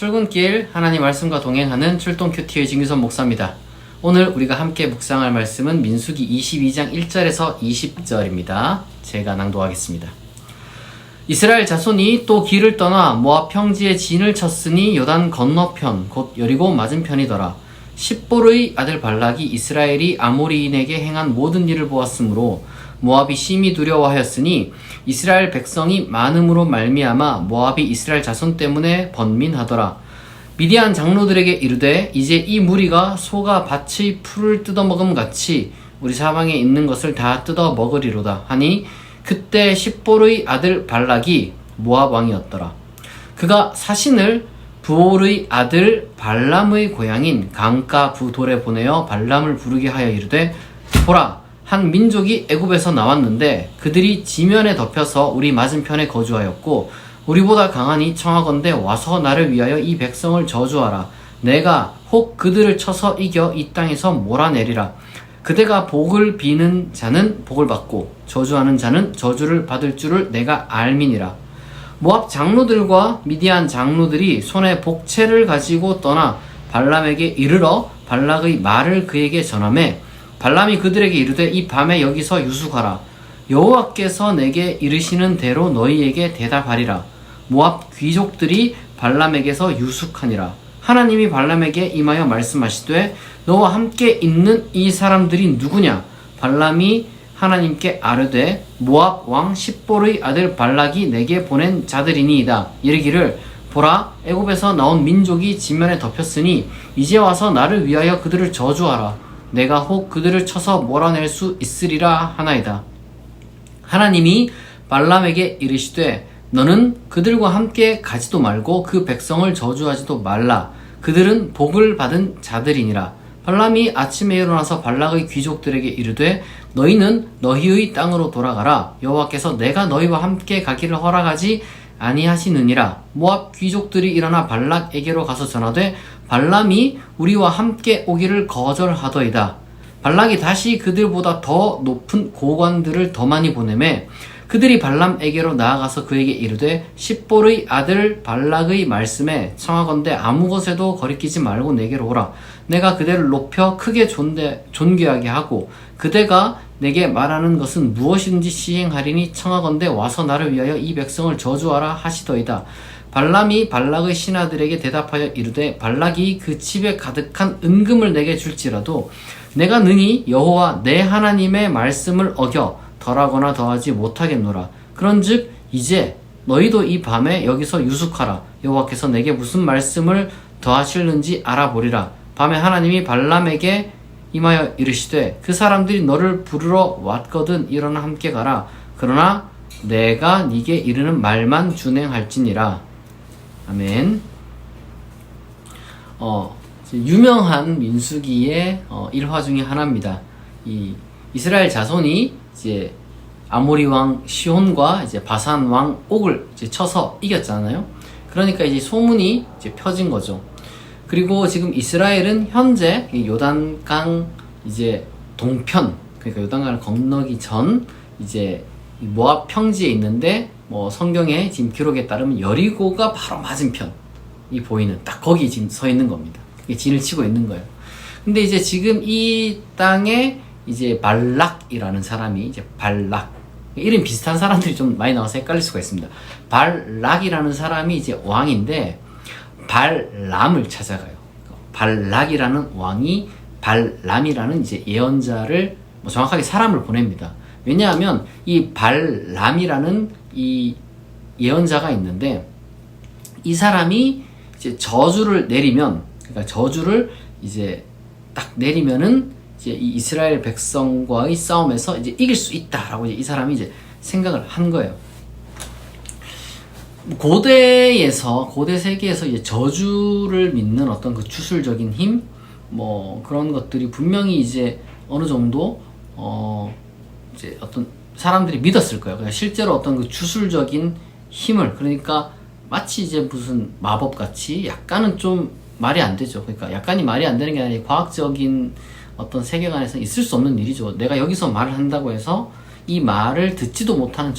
출근길 하나님 말씀과 동행하는 출동 큐티의 진규선 목사입니다. 오늘 우리가 함께 묵상할 말씀은 민수기 22장 1절에서 20절입니다. 제가 낭독하겠습니다. 이스라엘 자손이 또 길을 떠나 모압 평지에 진을 쳤으니 요단 건너편 곧 여리고 맞은편이더라. 십볼의 아들 발락이 이스라엘이 아모리인에게 행한 모든 일을 보았으므로 모압이 심히 두려워하였으니 이스라엘 백성이 많음으로 말미암아 모압이 이스라엘 자손 때문에 번민하더라. 미디안 장로들에게 이르되 이제 이 무리가 소가 밭의 풀을 뜯어먹음 같이 우리 사방에 있는 것을 다 뜯어 먹으리로다 하니 그때 십볼의 아들 발락이 모압 왕이었더라. 그가 사신을 부올의 아들 발람의 고향인 강가 부돌에 보내어 발람을 부르게 하여 이르되 보라, 한 민족이 애굽에서 나왔는데 그들이 지면에 덮여서 우리 맞은편에 거주하였고 우리보다 강하니 청하건대 와서 나를 위하여 이 백성을 저주하라. 내가 혹 그들을 쳐서 이겨 이 땅에서 몰아내리라. 그대가 복을 비는 자는 복을 받고 저주하는 자는 저주를 받을 줄을 내가 알미니라. 모압 장로들과 미디안 장로들이 손에 복채를 가지고 떠나 발람에게 이르러 발락의 말을 그에게 전하매 발람이 그들에게 이르되 이 밤에 여기서 유숙하라. 여호와께서 내게 이르시는 대로 너희에게 대답하리라. 모압 귀족들이 발람에게서 유숙하니라. 하나님이 발람에게 임하여 말씀하시되 너와 함께 있는 이 사람들이 누구냐? 발람이 하나님께 아뢰되 모압 왕 십볼의 아들 발락이 내게 보낸 자들이니이다. 이르기를 보라, 애굽에서 나온 민족이 지면에 덮였으니 이제 와서 나를 위하여 그들을 저주하라. 내가 혹 그들을 쳐서 몰아낼 수 있으리라 하나이다. 하나님이 발람에게 이르시되 너는 그들과 함께 가지도 말고 그 백성을 저주하지도 말라. 그들은 복을 받은 자들이니라. 발람이 아침에 일어나서 발락의 귀족들에게 이르되 너희는 너희의 땅으로 돌아가라. 여호와께서 내가 너희와 함께 가기를 허락하지 아니하시느니라. 모압 귀족들이 일어나 발락에게로 가서 전하되 발람이 우리와 함께 오기를 거절하더이다. 발락이 다시 그들보다 더 높은 고관들을 더 많이 보내매 그들이 발람에게로 나아가서 그에게 이르되 십볼의 아들 발락의 말씀에 청하건대 아무 것에도 거리끼지 말고 내게로 오라. 내가 그대를 높여 크게 존귀하게 하고 그대가 내게 말하는 것은 무엇이든지 시행하리니 청하건대 와서 나를 위하여 이 백성을 저주하라 하시더이다. 발람이 발락의 신하들에게 대답하여 이르되 발락이 그 집에 가득한 은금을 내게 줄지라도 내가 능히 여호와 내 하나님의 말씀을 어겨 덜하거나 더하지 못하겠노라. 그런즉 이제 너희도 이 밤에 여기서 유숙하라. 여호와께서 내게 무슨 말씀을 더하실는지 알아보리라. 밤에 하나님이 발람에게 임하여 이르시되 그 사람들이 너를 부르러 왔거든 일어나 함께 가라. 그러나 내가 네게 이르는 말만 준행할지니라. 아멘. 유명한 민수기의 일화 중에 하나입니다. 이 이스라엘 자손이 이제 아모리 왕 시혼과 이제 바산 왕 옥을 이제 쳐서 이겼잖아요. 그러니까 이제 소문이 이제 펴진 거죠. 그리고 지금 이스라엘은 현재 요단강 이제 동편, 그러니까 요단강을 건너기 전 이제 모압 평지에 있는데 뭐 성경의 지금 기록에 따르면 여리고가 바로 맞은편이 보이는 딱 거기 지금 서 있는 겁니다. 진을 치고 있는 거예요. 근데 이제 지금 이 땅에 이제 발락이라는 사람이 이제 발락, 이름 비슷한 사람들이 좀 많이 나와서 헷갈릴 수가 있습니다. 발락이라는 사람이 이제 왕인데 발람을 찾아가요. 발락이라는 왕이 발람이라는 이제 예언자를 정확하게 사람을 보냅니다. 왜냐하면 이 발람이라는 이 예언자가 있는데 이 사람이 이제 저주를 내리면, 그러니까 저주를 이제 딱 내리면은 이제 이 이스라엘 백성과의 싸움에서 이제 이길 수 있다라고 이제 이 사람이 이제 생각을 한 거예요. 고대 세계에서 이제 저주를 믿는 어떤 그 주술적인 힘, 뭐 그런 것들이 분명히 이제 어느 정도 이제 어떤 사람들이 믿었을 거예요. 그러니까 실제로 어떤 그 주술적인 힘을, 그러니까 마치 이제 무슨 마법 같이 약간은 좀 말이 안 되죠. 그러니까 약간이 말이 안 되는 게 아니라 과학적인 어떤 세계관에서 있을 수 없는 일이죠. 내가 여기서 말을 한다고 해서 이 말을 듣지도 못하는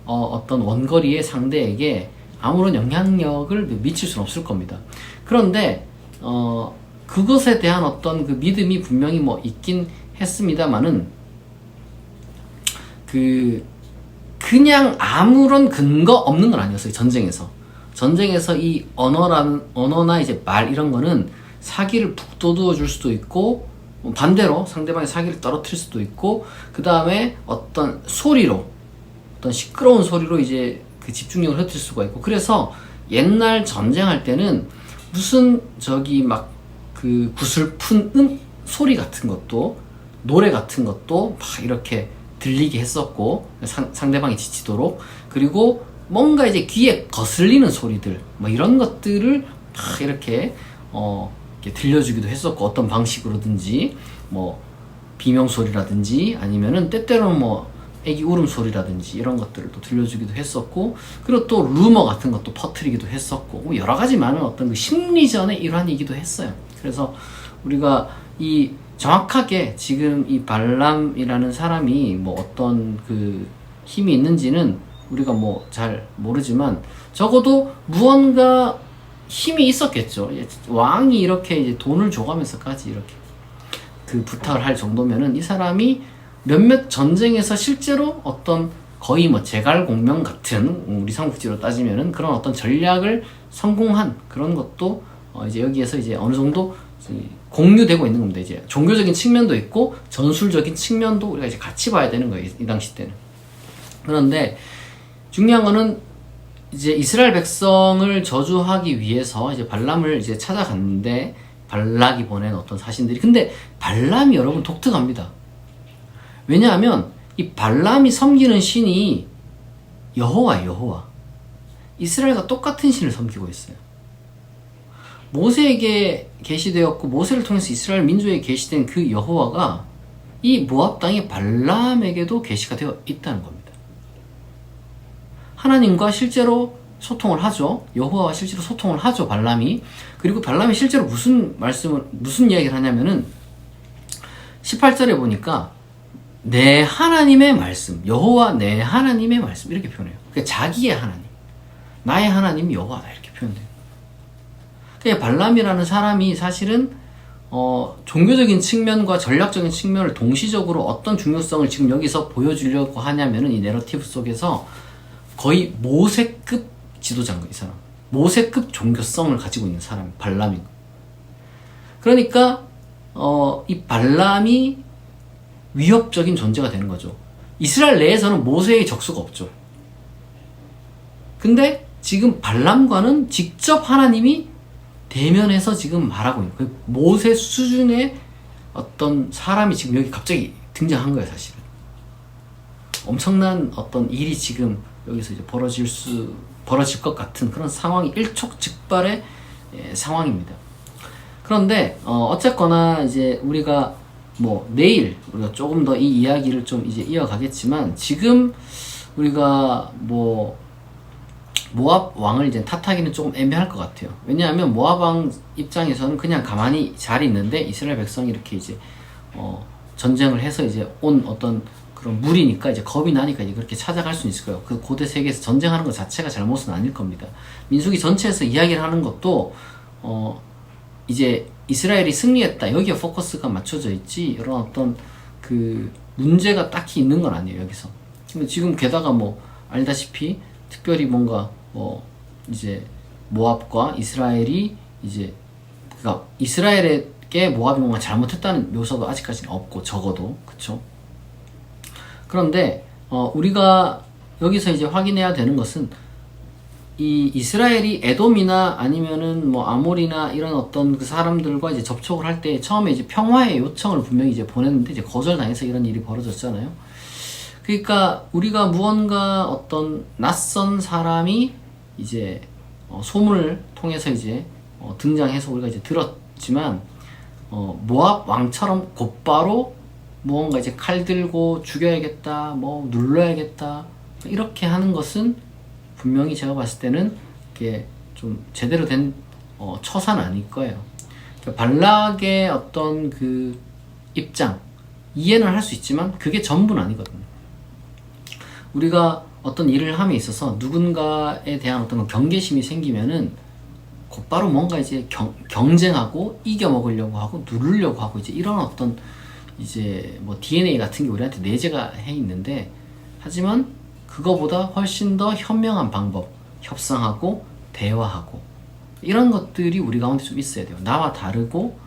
어떤 원거리의 상대에게 아무런 영향력을 미칠 수는 없을 겁니다. 그런데 그것에 대한 어떤 그 믿음이 분명히 뭐 있긴 했습니다만은 그냥 아무런 근거 없는 건 아니었어요. 전쟁에서 이 언어나 이제 말 이런 거는 사기를 북돋워 줄 수도 있고, 반대로 상대방의 사기를 떨어뜨릴 수도 있고, 그 다음에 어떤 소리로, 어떤 시끄러운 소리로 이제 그 집중력을 흩을 수가 있고. 그래서 옛날 전쟁할 때는 무슨 막 그 구슬픈 소리 같은 것도, 노래 같은 것도 막 이렇게 들리게 했었고, 상대방이 지치도록. 그리고 뭔가 이제 귀에 거슬리는 소리들, 뭐 이런 것들을 막 이렇게 들려주기도 했었고, 어떤 방식으로든지 뭐 비명소리라든지 아니면은 때때로는 뭐 애기 울음소리라든지 이런 것들을 또 들려주기도 했었고, 그리고 또 루머 같은 것도 퍼뜨리기도 했었고, 뭐 여러 가지 많은 어떤 그 심리전의 일환이기도 했어요. 그래서 우리가 이 정확하게 지금 이 발람이라는 사람이 뭐 어떤 그 힘이 있는지는 우리가 뭐 잘 모르지만 적어도 무언가 힘이 있었겠죠. 왕이 이렇게 이제 돈을 줘가면서까지 이렇게 그 부탁을 할 정도면은 이 사람이 몇몇 전쟁에서 실제로 어떤 거의 뭐 제갈공명 같은, 우리 삼국지로 따지면은 그런 어떤 전략을 성공한 그런 것도 이제 여기에서 이제 어느 정도 공유되고 있는 겁니다. 이제 종교적인 측면도 있고 전술적인 측면도 우리가 이제 같이 봐야 되는 거예요. 이 당시 때는. 그런데 중요한 거는 이제 이스라엘 백성을 저주하기 위해서 이제 발람을 이제 찾아갔는데, 발락이 보낸 어떤 사신들이, 근데 발람이 여러분 독특합니다. 왜냐하면 이 발람이 섬기는 신이 여호와예요. 여호와. 이스라엘과 똑같은 신을 섬기고 있어요. 모세에게 계시되었고 모세를 통해서 이스라엘 민족에게 계시된 그 여호와가 이 모압 땅의 발람에게도 계시가 되어 있다는 겁니다. 하나님과 실제로 소통을 하죠. 여호와와 실제로 소통을 하죠, 발람이. 그리고 발람이 실제로 무슨 이야기를 하냐면은 18절에 보니까 내 하나님의 말씀, 여호와 내 하나님의 말씀, 이렇게 표현해요. 그러니까 자기의 하나님, 나의 하나님이 여호와다, 이렇게 표현돼요. 그러니까 발람이라는 사람이 사실은 종교적인 측면과 전략적인 측면을 동시적으로 어떤 중요성을 지금 여기서 보여주려고 하냐면은, 이 내러티브 속에서 거의 모세급 지도자인 거예요, 이 사람. 모세급 종교성을 가지고 있는 사람이 발람인 거예요. 그러니까 이 발람이 위협적인 존재가 되는 거죠. 이스라엘 내에서는 모세의 적수가 없죠. 근데 지금 발람과는 직접 하나님이 대면해서 지금 말하고 있는 거예요. 모세 수준의 어떤 사람이 지금 여기 갑자기 등장한 거예요, 사실은. 엄청난 어떤 일이 지금 여기서 이제 벌어질 것 같은 그런 상황이 일촉즉발의 상황입니다. 그런데 어쨌거나 이제 우리가 뭐 내일 우리가 조금 더 이 이야기를 좀 이제 이어가겠지만, 지금 우리가 뭐 모압 왕을 이제 탓하기는 조금 애매할 것 같아요. 왜냐하면 모압 왕 입장에서는 그냥 가만히 잘 있는데 이스라엘 백성이 이렇게 이제 전쟁을 해서 이제 온 어떤 그런 무리니까 이제 겁이 나니까 이제 그렇게 찾아갈 수는 있을 거예요. 그 고대 세계에서 전쟁하는 것 자체가 잘못은 아닐 겁니다. 민수기 전체에서 이야기를 하는 것도 이제 이스라엘이 승리했다, 여기에 포커스가 맞춰져 있지, 이런 어떤 그 문제가 딱히 있는 건 아니에요, 여기서. 근데 지금 게다가 뭐 알다시피 특별히 뭔가 이제 모압과 이스라엘이 이제, 그러니까 이스라엘에게 모압이 뭔가 잘못했다는 묘사도 아직까지는 없고, 적어도. 그쵸? 그런데 우리가 여기서 이제 확인해야 되는 것은, 이 이스라엘이 에돔이나 아니면은 뭐 아몰이나 이런 어떤 그 사람들과 이제 접촉을 할 때 처음에 이제 평화의 요청을 분명히 이제 보냈는데 이제 거절당해서 이런 일이 벌어졌잖아요. 그러니까 우리가 무언가 어떤 낯선 사람이 이제 소문을 통해서 이제 등장해서 우리가 이제 들었지만, 모압 왕처럼 곧바로 무언가 이제 칼 들고 죽여야겠다, 뭐 눌러야겠다, 이렇게 하는 것은 분명히 제가 봤을 때는 이게 좀 제대로 된 처사는 아닐 거예요. 그러니까 발락의 어떤 그 입장, 이해는 할 수 있지만 그게 전부는 아니거든요. 우리가 어떤 일을 함에 있어서 누군가에 대한 어떤 경계심이 생기면은 곧바로 뭔가 이제 경쟁하고 이겨먹으려고 하고 누르려고 하고 이제 이런 어떤 이제 뭐 DNA 같은 게 우리한테 내재가 해 있는데, 하지만 그거보다 훨씬 더 현명한 방법, 협상하고 대화하고 이런 것들이 우리 가운데 좀 있어야 돼요. 나와 다르고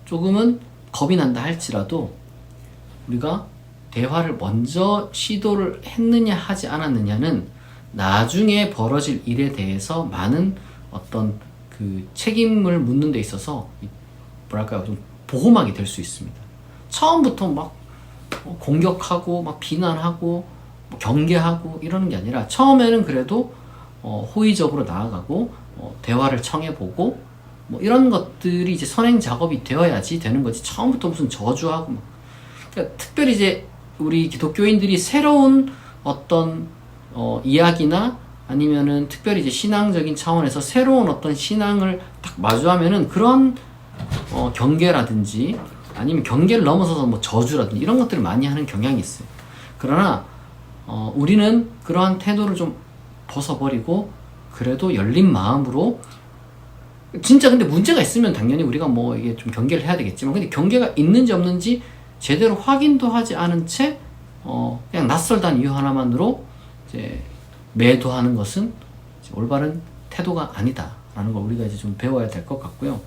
조금은 겁이 난다 할지라도 우리가 대화를 먼저 시도를 했느냐 하지 않았느냐는 나중에 벌어질 일에 대해서 많은 어떤 그 책임을 묻는 데 있어서 뭐랄까요, 좀 보호막이 될 수 있습니다. 처음부터 막 공격하고 막 비난하고 뭐 경계하고 이러는 게 아니라 처음에는 그래도 호의적으로 나아가고 대화를 청해보고 뭐 이런 것들이 이제 선행 작업이 되어야지 되는 거지, 처음부터 무슨 저주하고 막. 그러니까 특별히 이제 우리 기독교인들이 새로운 어떤 이야기나 아니면은 특별히 이제 신앙적인 차원에서 새로운 어떤 신앙을 딱 마주하면은 그런 경계라든지 아니면 경계를 넘어서서 뭐 저주라든지 이런 것들을 많이 하는 경향이 있어요. 그러나 우리는 그러한 태도를 좀 벗어버리고 그래도 열린 마음으로, 진짜 근데 문제가 있으면 당연히 우리가 뭐 이게 좀 경계를 해야 되겠지만, 근데 경계가 있는지 없는지 제대로 확인도 하지 않은 채 그냥 낯설다는 이유 하나만으로 이제 매도하는 것은 이제 올바른 태도가 아니다라는 걸 우리가 이제 좀 배워야 될 것 같고요.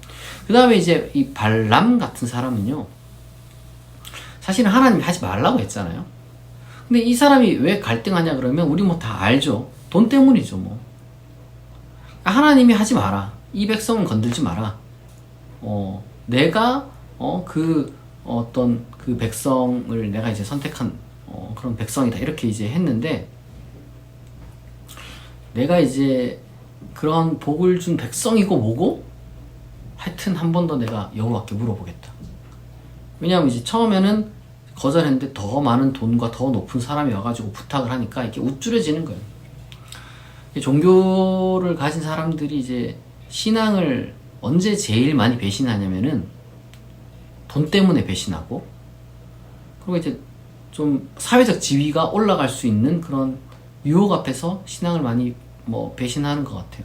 그 다음에 이제 이 발람 같은 사람은요, 사실은 하나님이 하지 말라고 했잖아요. 근데 이 사람이 왜 갈등하냐 그러면 우리 뭐 다 알죠. 돈 때문이죠 뭐. 하나님이 하지 마라, 이 백성은 건들지 마라, 내가 그 어떤 그 백성을 내가 이제 선택한 그런 백성이다 이렇게 이제 했는데, 내가 이제 그런 복을 준 백성이고 뭐고 하여튼 한 번 더 내가 여호와께 물어보겠다. 왜냐하면 이제 처음에는 거절했는데 더 많은 돈과 더 높은 사람이 와가지고 부탁을 하니까 이렇게 우쭐해지는 거예요. 종교를 가진 사람들이 이제 신앙을 언제 제일 많이 배신하냐면은 돈 때문에 배신하고, 그리고 이제 좀 사회적 지위가 올라갈 수 있는 그런 유혹 앞에서 신앙을 많이 뭐 배신하는 것 같아요.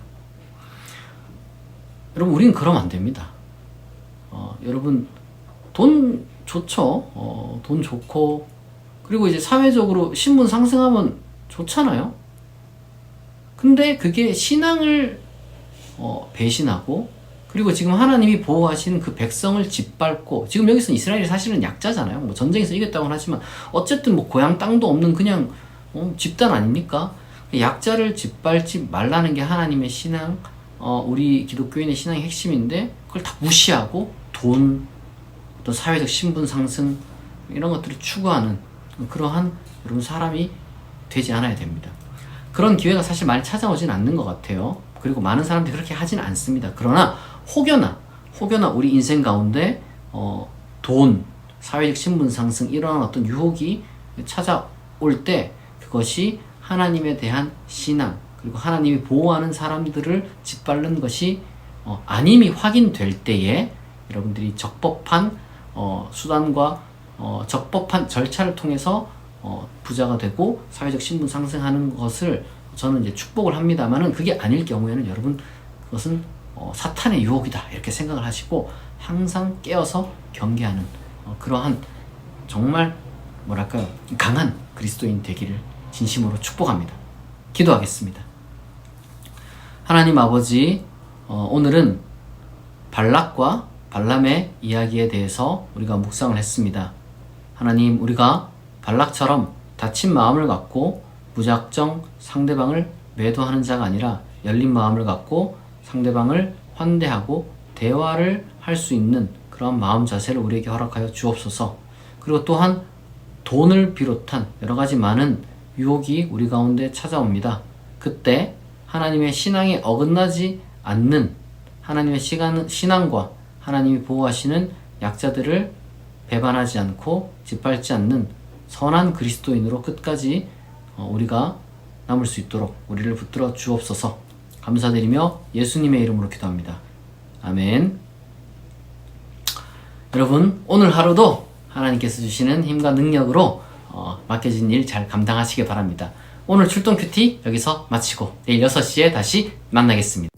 여러분, 우리는 그러면 안 됩니다. 여러분, 돈 좋죠. 돈 좋고, 그리고 이제 사회적으로 신분 상승하면 좋잖아요. 근데 그게 신앙을 배신하고, 그리고 지금 하나님이 보호하시는 그 백성을 짓밟고, 지금 여기서 이스라엘이 사실은 약자잖아요. 뭐 전쟁에서 이겼다고는 하지만 어쨌든 뭐 고향 땅도 없는 그냥 집단 아닙니까? 약자를 짓밟지 말라는 게 하나님의 신앙, 우리 기독교인의 신앙의 핵심인데, 그걸 다 무시하고 돈, 어떤 사회적 신분 상승 이런 것들을 추구하는 그러한 여러분 사람이 되지 않아야 됩니다. 그런 기회가 사실 많이 찾아오진 않는 것 같아요. 그리고 많은 사람들이 그렇게 하진 않습니다. 그러나 혹여나 우리 인생 가운데 돈, 사회적 신분 상승 이러한 어떤 유혹이 찾아올 때, 그것이 하나님에 대한 신앙, 그리고 하나님이 보호하는 사람들을 짓밟는 것이 아님이 확인될 때에 여러분들이 적법한 수단과 적법한 절차를 통해서 부자가 되고 사회적 신분 상승하는 것을 저는 이제 축복을 합니다만은, 그게 아닐 경우에는 여러분 그것은 사탄의 유혹이다 이렇게 생각을 하시고 항상 깨어서 경계하는 그러한 정말 뭐랄까요, 강한 그리스도인 되기를 진심으로 축복합니다. 기도하겠습니다. 하나님 아버지, 오늘은 발락과 발람의 이야기에 대해서 우리가 묵상을 했습니다. 하나님, 우리가 발락처럼 다친 마음을 갖고 무작정 상대방을 매도하는 자가 아니라 열린 마음을 갖고 상대방을 환대하고 대화를 할 수 있는 그런 마음 자세를 우리에게 허락하여 주옵소서. 그리고 또한 돈을 비롯한 여러 가지 많은 유혹이 우리 가운데 찾아옵니다. 그때 하나님의 신앙에 어긋나지 않는 하나님의 신앙과 하나님이 보호하시는 약자들을 배반하지 않고 짓밟지 않는 선한 그리스도인으로 끝까지 우리가 남을 수 있도록 우리를 붙들어 주옵소서. 감사드리며 예수님의 이름으로 기도합니다. 아멘. 여러분, 오늘 하루도 하나님께서 주시는 힘과 능력으로 맡겨진 일 잘 감당하시기 바랍니다. 오늘 출동 큐티 여기서 마치고 내일 6시에 다시 만나겠습니다.